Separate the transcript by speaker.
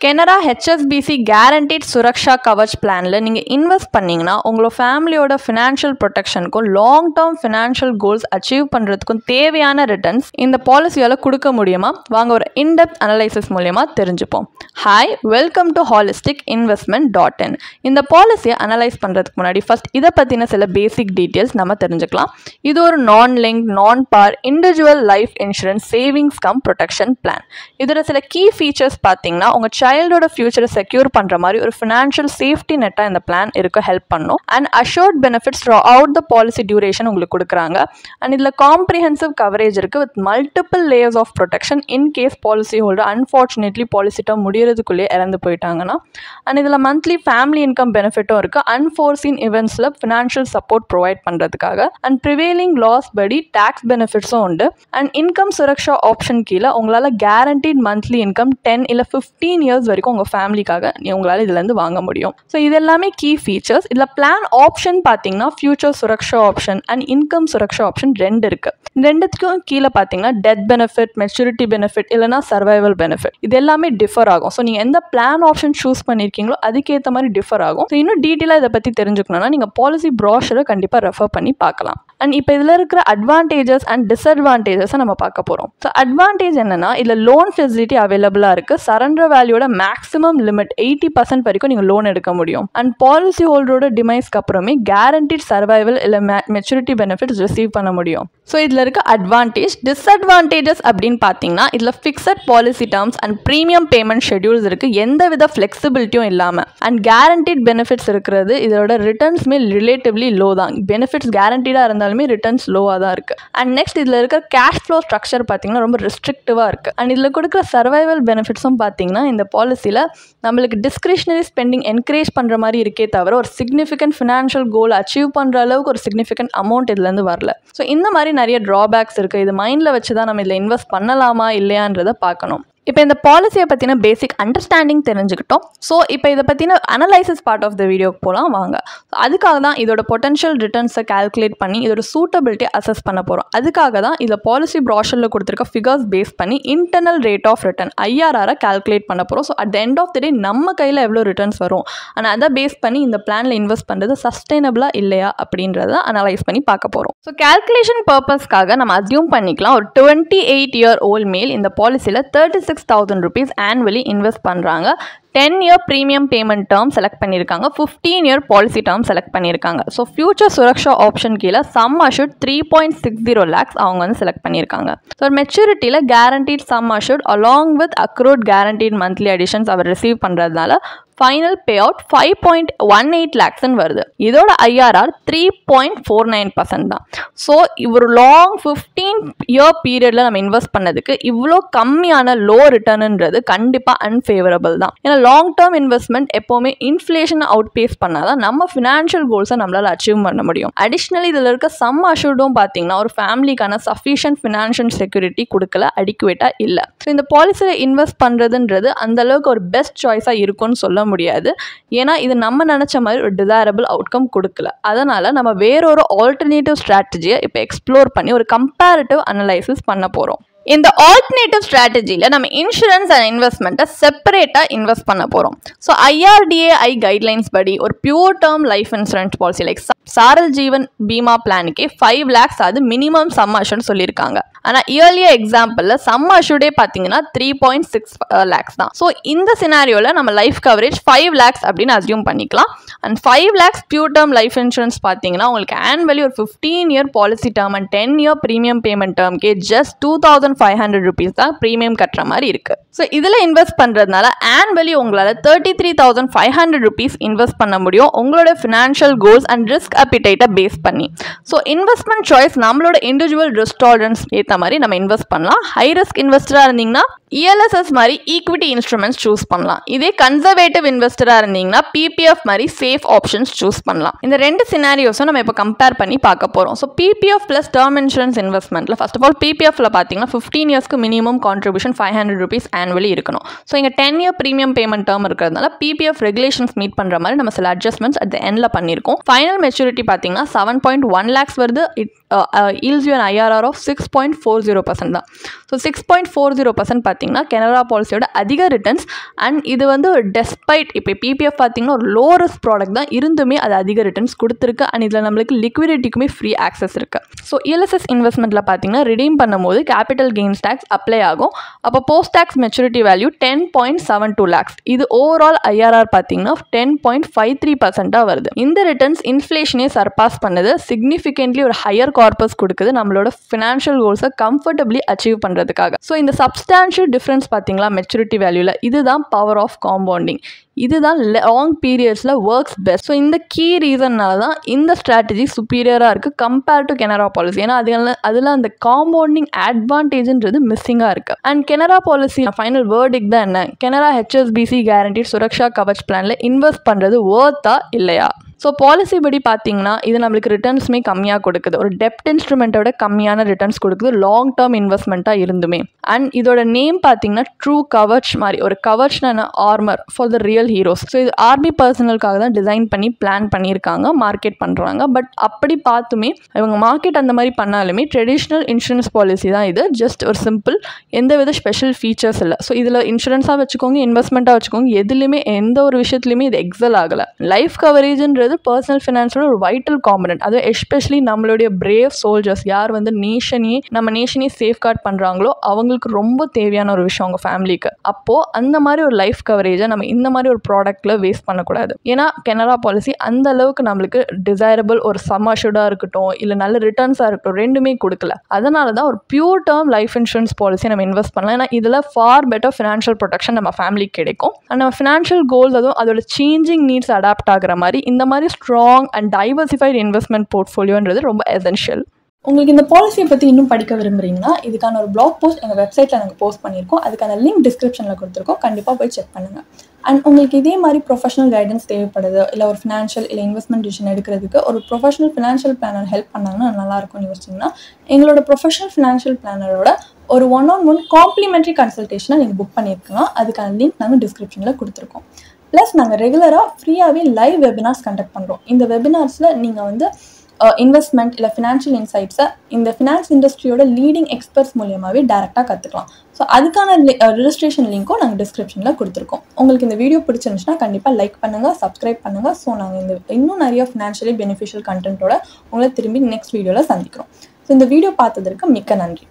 Speaker 1: Canara HSBC guaranteed Suraksha Kavach பிளானில் நீங்கள் invest பண்ணிங்கன்னா உங்களோட ஃபேமிலியோட ஃபினான்ஷியல் ப்ரொடெக்ஷனுக்கும் long term financial goals achieve பண்ணுறதுக்கும் தேவையான ரிட்டர்ன்ஸ் இந்த பாலிசியால் கொடுக்க முடியுமா? வாங்க ஒரு இன்டெப்த் அனலைசிஸ் மூலமா தெரிஞ்சுப்போம். Hi, welcome to holisticinvestment.in. இந்த பாலிசியை அனலைஸ் பண்ணுறதுக்கு முன்னாடி ஃபர்ஸ்ட் இதை பற்றின சில பேசிக் டீட்டெயில்ஸ் நம்ம தெரிஞ்சுக்கலாம். இது ஒரு non link non par individual life insurance savings cum protection plan. இதோட சில கீ ஃபீச்சர்ஸ் பார்த்தீங்கன்னா உங்கள் சைல்டோட ஃபியூச்சரை செக்யூர் பண்ணுற மாதிரி ஒரு ஃபினான்ஷியல் சேஃப்டி நெட்டாக இந்த பிளான் இருக்க ஹெல்ப் பண்ணும். And assured benefits throughout the policy duration உங்களுக்கு கொடுக்குறாங்க. அண்ட் இதில் காம்ப்ரிஹென்சிவ் கவரேஜ் இருக்குது with multiple layers of protection in case policy holder unfortunately policy term முடியறதுக்குள்ளேயே இறந்து போயிட்டாங்கன்னா. அண்ட் இதில் மந்த்லி ஃபேமிலி இன்கம் பெனிஃபிட்டும் இருக்குது அன்ஃபோர்சீன் இவெண்ட்ஸில் ஃபினான்ஷியல் சப்போர்ட் ப்ரொவைட் பண்ணுறதுக்காக. அண்ட் ப்ரிவேலிங் லாஸ் படி டேக்ஸ் பெனிஃபிட்ஸும் உண்டு. அண்ட் இன்கம் சுரக்ஷா ஆப்ஷன் கீழே உங்களால் கேரண்டீட் மந்த்லி இன்கம் 10 இல்லை 15 இயர்ஸ் வரைக்கும் உங்கள் ஃபேமிலிக்காக உங்களால் இதுலேருந்து வாங்க முடியும். ஸோ இது எல்லாமே கீ ஃபீச்சர்ஸ். இதில் பிளான் ஆப்ஷன் பார்த்தீங்கன்னா future Suraksha option and income Suraksha option 2 இருக்குது. ரெண்டுத்துக்கும் கீழே பார்த்தீங்கன்னா டெத் பெனிஃபிட், மெச்சூரிட்டி பெனிஃபிட் இல்லைனா சர்வைவல் பெனிஃபிட் இது எல்லாமே டிஃபர் ஆகும். ஸோ நீங்கள் எந்த பிளான் ஆப்ஷன் சூஸ் பண்ணியிருக்கீங்களோ அதுக்கேற்ற மாதிரி டிஃபர் ஆகும். ஸோ இன்னும் டீட்டெயிலாக இதை பற்றி தெரிஞ்சுக்கணும்னா நீங்கள் பாலிசி ப்ராஷரை கண்டிப்பாக ரெஃபர் பண்ணி பார்க்கலாம். அண்ட் இப்போ இதில் இருக்கிற அட்வான்டேஜஸ் அண்ட் டிஸ்அட்வான்டேஜஸை நம்ம பார்க்க போகிறோம். ஸோ அட்வான்டேஜ் என்னென்னா இதில் லோன் ஃபெசிலிட்டி அவைலபிளாக இருக்குது. சரண்டர் வேல்யூட மேக்ஸிமம் லிமிட் 80% வரைக்கும் நீங்கள் லோன் எடுக்க முடியும். அண்ட் பாலிசி ஹோல்டரோட டிமைஸ்க்கு அப்புறமே கேரண்டீட் சர்வைவல் இல்லை மெச்சூரிட்டி பெனிஃபிட்ஸ் ரிசீவ் பண்ண முடியும். ஸோ இதில் இருக்க அட்வான்டேஜ். டிஸ்அட்வான்டேஜஸ் அப்படின்னு பார்த்தீங்கன்னா இதில் fixed policy terms and premium payment schedules இருக்குது, எந்த வித ஃப்ளெக்சிபிலிட்டியும் இல்லாமல். அண்ட் கேரண்டீட் பெனிஃபிட்ஸ் இருக்கிறது, இதோட ரிட்டர்ன்ஸ்மே ரிலேட்டிவ்லி லோ தான். பெனிஃபிட்ஸ் கேரண்டீடாக இருந்தாலுமே ரிட்டர்ன்ஸ் லோவாக தான் இருக்குது. அண்ட் நெக்ஸ்ட் இதில் இருக்க கேஷ் ஃப்ளோ ஸ்ட்ரக்சர் பார்த்தீங்கன்னா ரொம்ப ரெஸ்ட்ரிக்டிவாக இருக்குது. அண்ட் இதில் கொடுக்குற சர்வைவல் பெனிஃபிட்ஸும் பார்த்தீங்கன்னா இந்த பாலிசியில் நம்மளுக்கு டிஸ்கிரிஷனரி ஸ்பெண்டிங் என்கரேஜ் பண்ணுற மாதிரி இருக்கே தவிர ஒரு சிக்னிஃபிகண்ட் ஃபினான்ஷியல் கோல் அச்சீவ் பண்ணுற அளவுக்கு ஒரு சிக்னிஃபிகண்ட் அமௌண்ட் இதுலேருந்து வரல. ஸோ இந்த மாதிரி நிறைய ட்ராபேக்ஸ் இருக்குது. இது மைண்டில் வச்சு தான் நம்ம இதில் இன்வெஸ்ட் பண்ணலாமா இல்லையான்றதை பார்க்கணும். இப்போ இந்த பாலிசியை பற்றின பேசிக் அண்டர்ஸ்டாண்டிங் தெரிஞ்சுக்கிட்டோம். ஸோ இப்போ இதை பற்றின அனலைசிஸ் பார்ட் ஆஃப் த வீடியோக்கு போகலாம் வாங்க. அதுக்காக தான் இதோட பொட்டன்ஷியல் ரிட்டர்ன்ஸை கால்குலேட் பண்ணி இதோட சூட்டபிலிட்டி அசஸ் பண்ண போகிறோம். அதுக்காக தான் இதில் பாலிசி ப்ராஷரில் கொடுத்துருக்க ஃபிகர்ஸ் பேஸ் பண்ணி internal rate of return IRR calculate பண்ண போகிறோம். So at the end of the day நம்ம கையில் எவ்வளோ ரிட்டர்ன்ஸ் வரும் ஆனால் அதை பேஸ் பண்ணி இந்த பிளானில் இன்வெஸ்ட் பண்ணுறது சஸ்டைனபிளாக இல்லையா அப்படின்றத அனலைஸ் பண்ணி பார்க்க போகிறோம். ஸோ கால்குலேஷன் பர்பஸ்க்காக நம்ம அஸ்யூம் பண்ணிக்கலாம் ஒரு 28-year-old மேல் இந்த பாலிசியில் 36,000 rupees annually invest பண்ணுறாங்க. 10-year premium payment term select பண்ணியிருக்காங்க. 15-year policy term செலக்ட் பண்ணியிருக்காங்க. ஸோ ஃபியூச்சர் சுரக்ஷா ஆப்ஷன் கீழே சம் அஷூர்ட் 3.60 lakhs அவங்க வந்து செலக்ட் பண்ணியிருக்காங்க. ஸோ மெச்சூரிட்டியில் guaranteed sum assured along with accrued guaranteed monthly additions அவர் ரிசீவ் பண்ணுறதுனால ஃபைனல் பே அவுட் 5.18 lakhs வருது. இதோட IRR 3.49% தான். ஸோ ஒரு லாங் 15-year பீரியடில் நம்ம இன்வெஸ்ட் பண்ணதுக்கு இவ்வளோ கம்மியான லோ ரிட்டர்னுன்றது கண்டிப்பாக அன்ஃபேவரபிள் தான். ஏன்னா லாங் டேர்ம் இன்வெஸ்ட்மெண்ட் எப்போவுமே இன்ஃப்ளேஷனை அவுட் பேஸ் பண்ணால் தான் நம்ம ஃபினான்ஷியல் கோல்ஸை நம்மளால் அச்சீவ் பண்ண முடியும். அடிஷ்னலி இதில் இருக்க சம் அஷூர்டும் பார்த்தீங்கன்னா ஒரு ஃபேமிலிக்கான சஃபிஷியன்ட் ஃபினான்ஷியல் செக்யூரிட்டி கொடுக்கல, அடிக்குவேட்டாக இல்லை. ஸோ இந்த பாலிசியில் இன்வெஸ்ட் பண்ணுறதுன்றது அந்தளவுக்கு ஒரு பெஸ்ட் சாய்ஸாக இருக்கும்னு சொல்ல முடியாது. ஏன்னா இது நம்ம நினச்ச மாதிரி ஒரு டிசைரபிள் அவுட்கம் கொடுக்கல. அதனால் நம்ம வேறொரு ஆல்டர்னேட்டிவ் ஸ்ட்ராட்டஜியை இப்போ எக்ஸ்ப்ளோர் பண்ணி ஒரு கம்பேரிட்டிவ் அனலைசிஸ் பண்ண போகிறோம். இந்த ஆல்டர்னேட்டிவ் ஸ்ட்ராட்டஜியில் நம்ம இன்சூரன்ஸ் அண்ட் இன்வெஸ்ட்மெண்ட்டை செப்பரேட்டாக இன்வெஸ்ட் பண்ண போகிறோம். ஸோ IRDAI கைட்லைன்ஸ் படி ஒரு pure term life insurance policy like சாரல் ஜீவன் பீமா பிளானுக்கே 5 lakhs அது மினிமம் சம் அஷூர்ட் சொல்லியிருக்காங்க. ஆனால் இயர்லியர் எக்ஸாம்பிளில் சம் அஷூர்டே பார்த்தீங்கன்னா 3.6 lakhs தான். ஸோ இந்த சினாரியோவில் நம்ம லைஃப் கவரேஜ் 5 lakhs அப்படின்னு அஸ்யூம் பண்ணிக்கலாம். And 5 lakhs pure term life insurance பார்த்தீங்கன்னா உங்களுக்கு ஆனுவலி ஒரு 15-year policy term and 10-year premium payment டேர்ம்கே ஜஸ்ட் 2,500 rupees தான் ப்ரீமியம் கட்டுற மாதிரி இருக்குது. ஸோ இதில் இன்வெஸ்ட் பண்ணுறதுனால ஆனுவலி உங்களால் 33,500 rupees இன்வெஸ்ட் பண்ண முடியும் உங்களோட ஃபினான்ஷியல் கோல்ஸ் அண்ட் ரிஸ்க் அப்பிடைட்டை பேஸ் பண்ணி. ஸோ இன்வெஸ்ட்மெண்ட் சாய்ஸ் நம்மளோட இண்டிவிஜுவல் ரிஸ்க் டாலரன்ஸ் ஏற்ற மாதிரி நம்ம இன்வெஸ்ட் பண்ணலாம். ஹை ரிஸ்க் இன்வெஸ்டராக இருந்தீங்கன்னா ELSS மாதிரி ஈக்விட்டி இன்ஸ்ட்ருமெண்ட்ஸ் சூஸ் பண்ணலாம். இதே கன்சர்வேட்டிவ் இன்வெஸ்டராக இருந்தீங்கன்னா PPF மாதிரி சேஃப் ஆப்ஷன்ஸ் சூஸ் பண்ணலாம். இந்த ரெண்டு சினாரியோஸும் நம்ம இப்போ கம்பேர் பண்ணி பார்க்க போகிறோம். So PPF plus term insurance இன்வெஸ்ட்மெண்ட்டில் ஃபர்ஸ்ட் ஆஃப் ஆல் PPFல பார்த்தீங்கன்னா 15 yearsக்கு மினிமம் கான்ட்ரிபியூஷன் 500 rupees annually இருக்கணும். ஸோ இங்கே 10-year ப்ரீமியம் பேமெண்ட் டேர்ம் இருக்கிறதுனால PPF ரெகுலேஷன்ஸ் மீட் பண்ணுற மாதிரி நம்ம சில அட்ஜஸ்ட்மெண்ட்ஸ் அட் த எண்டில் பண்ணியிருக்கோம். ஃபைனல் மெச்சூரிட்டி பார்த்தீங்கன்னா 7.1 lakhs வருது. It yields you an IRR of 6.4 6.40% தான். ஸோ 6.40% பார்த்தீங்கன்னா கனரா பாலிசியோட அதிக ரிட்டர்ன்ஸ். அண்ட் இது வந்து ஒரு டெஸ்பைட் இப்போ பிபிஎஃப் பார்த்தீங்கன்னா ஒரு லோ ரிஸ்க் ப்ராடக்ட் தான், இருந்துமே அது அதிக ரிட்டர்ன்ஸ் கொடுத்துருக்கு. அண்ட் இதில் நம்மளுக்கு லிக்விடிட்டிக்குமே ஃப்ரீ ஆக்சஸ் இருக்குது. ஸோ இஎல்எஸ்எஸ் இன்வெஸ்ட்மெண்ட்டில் பார்த்தீங்கன்னா ரிடீம் பண்ணும்போது கேபிட்டல் கெயின்ஸ் டேக்ஸ் அப்ளை ஆகும். அப்போ post tax maturity value 10.72 lakhs. இது ஓவரால் ஐஆர்ஆர் பார்த்தீங்கன்னா 10.53% வருது. இந்த ரிட்டர்ன்ஸ் இன்ஃப்ளேஷனே சர்பாஸ் பண்ணுது. சிக்னிஃபிகன்ட்லி ஒரு ஹையர் கார்பஸ் கொடுக்குது நம்மளோட ஃபினான்ஷியல் கோல்ஸை கம்ஃபர்டபுளி அச்சீவ் பண்ணுறதுக்காக. ஸோ இந்த சப்ஸ்டான்ஷியல் டிஃப்ரென்ஸ் பார்த்தீங்களா மெச்சூரிட்டி வேல்யூவில், இதுதான் பவர் ஆஃப் காம்பவுண்டிங். இதுதான் லாங் பீரியட்ஸில் ஒர்க்ஸ் பெஸ்ட். ஸோ இந்த கீ ரீசன்னால தான் இந்த ஸ்ட்ராட்டஜி சுப்பீரியராக இருக்குது கம்பேர் டு கனரா பாலிசி. ஏன்னா அதில் அந்த காம்பவுண்டிங் அட்வான்டேஜ்ன்றது மிஸ்ஸிங்காக இருக்குது. And Canara policy final verdict தான் என்ன, கனரா ஹெச்எஸ்பிசி கேரண்டீட் சுரக்ஷா கவச் பிளானில் இன்வெஸ்ட் பண்ணுறது ஒர்த்தா இல்லையா? ஸோ பாலிசி படி பார்த்தீங்கன்னா இது நம்மளுக்கு ரிட்டர்ன்ஸுமே கம்மியாக கொடுக்குது. ஒரு டெப்ட் இன்ஸ்ட்ருமெண்ட்டோட கம்மியான ரிட்டர்ன்ஸ் கொடுக்குது லாங் டேர்ம் இன்வெஸ்ட்மெண்ட்டாக இருந்துமே. அண்ட் இதோட நேம் பார்த்தீங்கன்னா ட்ரூ கவச் மாதிரி, ஒரு கவச்னா armour for the real heroes. So இது ஆர்மி பர்சனலுக்காக தான் டிசைன் பண்ணி பிளான் பண்ணியிருக்காங்க, மார்க்கெட் பண்ணுறாங்க. பட் அப்படி பார்த்துமே இவங்க மார்க்கெட் அந்த மாதிரி பண்ணாலுமே ட்ரெடிஷ்னல் இன்சூரன்ஸ் பாலிசி தான் இது. ஜஸ்ட் ஒரு சிம்பிள், எந்த வித ஸ்பெஷல் ஃபீச்சர்ஸ் இல்லை. ஸோ இதில் இன்சூரன்ஸாக வச்சுக்கோங்க, இன்வெஸ்ட்மெண்ட்டாக வச்சுக்கோங்க, எதுலையுமே எந்த ஒரு விஷயத்துலையுமே இது எக்ஸல் ஆகலை. லைஃப் கவரேஜ்ன்றது பர்சனல் ஃபினான்ஸோட ஒரு வைட்டல் காம்பனன்ட். அது எஸ்பெஷலி நம்மளுடைய பிரேவ் சோல்ஜர்ஸ் யார் வந்து நம்ம நேஷனையே சேஃப்கார்ட் பண்ணுறாங்களோ அவங்களுக்கு ரொம்ப தேவையான ஒரு விஷயம் அவங்க ஃபேமிலிக்கு. அப்போது அந்த மாதிரி ஒரு லைஃப் கவரேஜை நம்ம இந்த மாதிரி ஒரு ப்ராடக்ட்டில் வேஸ்ட் பண்ணக்கூடாது. ஏன்னா கனரா பாலிசி அந்த அளவுக்கு நம்மளுக்கு டிசைரபிள் ஒரு சம் அஷ்யூர்டாக இருக்கட்டும் இல்லை நல்ல ரிட்டர்ன்ஸாக இருக்கட்டும் ரெண்டுமே கொடுக்கல. அதனால தான் ஒரு pure term life insurance policy நம்ம இன்வெஸ்ட் பண்ணலாம். ஏன்னா இதில் ஃபார் பெட்டர் ஃபினான்ஷியல் ப்ரொடெக்ஷன் நம்ம ஃபேமிலிக்கு கிடைக்கும். அண்ட் நம்ம ஃபினான்ஷியல் கோல்ஸ் அதுவும் அதோட சேஞ்சிங் நீட்ஸ் அடாப்ட் ஆகிற மாதிரி இந்த மாதிரி ஸ்ட்ராங் அண்ட் டைவர்சிஃபைட் இன்வெஸ்ட்மெண்ட் போர்ட்ஃபோலியோன்றது ரொம்ப எசென்ஷியல்.
Speaker 2: உங்களுக்கு இந்த பாலிசியை பற்றி இன்னும் படிக்க விரும்புறீங்கன்னா இதுக்கான ஒரு பிளாக் போஸ்ட் எங்கள் வெப்சைட்டில் நாங்கள் போஸ்ட் பண்ணியிருக்கோம். அதுக்கான லிங்க் டிஸ்கிரிப்ஷனில் கொடுத்துருக்கோம், கண்டிப்பாக போய் செக் பண்ணுங்கள். அண்ட் உங்களுக்கு இதே மாதிரி ப்ரொஃபஷனல் கைடன்ஸ் தேவைப்படுது, இல்லை ஒரு ஃபினான்ஷியல் இல்லை இன்வெஸ்ட்மெண்ட் டிசிஷன் எடுக்கிறதுக்கு ஒரு ப்ரொஃபஷனல் ஃபினான்ஷியல் பிளானர் ஹெல்ப் பண்ணாங்கன்னா நல்லாயிருக்கும்னு யோசிச்சிங்கன்னா எங்களோட ப்ரொஃபஷனல் ஃபினான்ஷியல் பிளானரோட ஒரு 1-on-1 காம்ப்ளிமெண்ட்ரி கன்சல்டேஷனை நீங்கள் புக் பண்ணியிருக்கலாம். அதுக்கான லிங்க் நாங்கள் டிஸ்கிரிப்ஷனில் கொடுத்துருக்கோம். ப்ளஸ் நாங்கள் ரெகுலராக ஃப்ரீயாகவே லைவ் வெபினார்ஸ் கண்டக்ட் பண்ணுறோம். இந்த வெபினார்ஸில் நீங்கள் வந்து இன்வெஸ்ட்மெண்ட் இல்லை ஃபினான்ஷியல் இன்சைட்ஸை இந்த ஃபினான்ஸ் இண்டஸ்ட்ரியோட லீடிங் எக்ஸ்பர்ட்ஸ் மூலியமாகவே டேரெக்டாக கற்றுக்கலாம். ஸோ அதுக்கான ரெஜிஸ்ட்ரேஷன் லிங்க்கும் நாங்கள் டிஸ்கிரிப்ஷனில் கொடுத்துருக்கோம். உங்களுக்கு இந்த வீடியோ பிடிச்சிருந்துச்சுன்னா கண்டிப்பாக லைக் பண்ணுங்கள், சப்ஸ்கிரைப் பண்ணுங்கள். ஸோ நாங்கள் இன்னும் நிறைய ஃபினான்ஷியலி பெனிஃபிஷியல் கண்டென்ட்டோட உங்களை திரும்பி நெக்ஸ்ட் வீடியோவில் சந்திக்கிறோம். ஸோ இந்த வீடியோ பார்த்ததற்கு மிக்க நன்றி.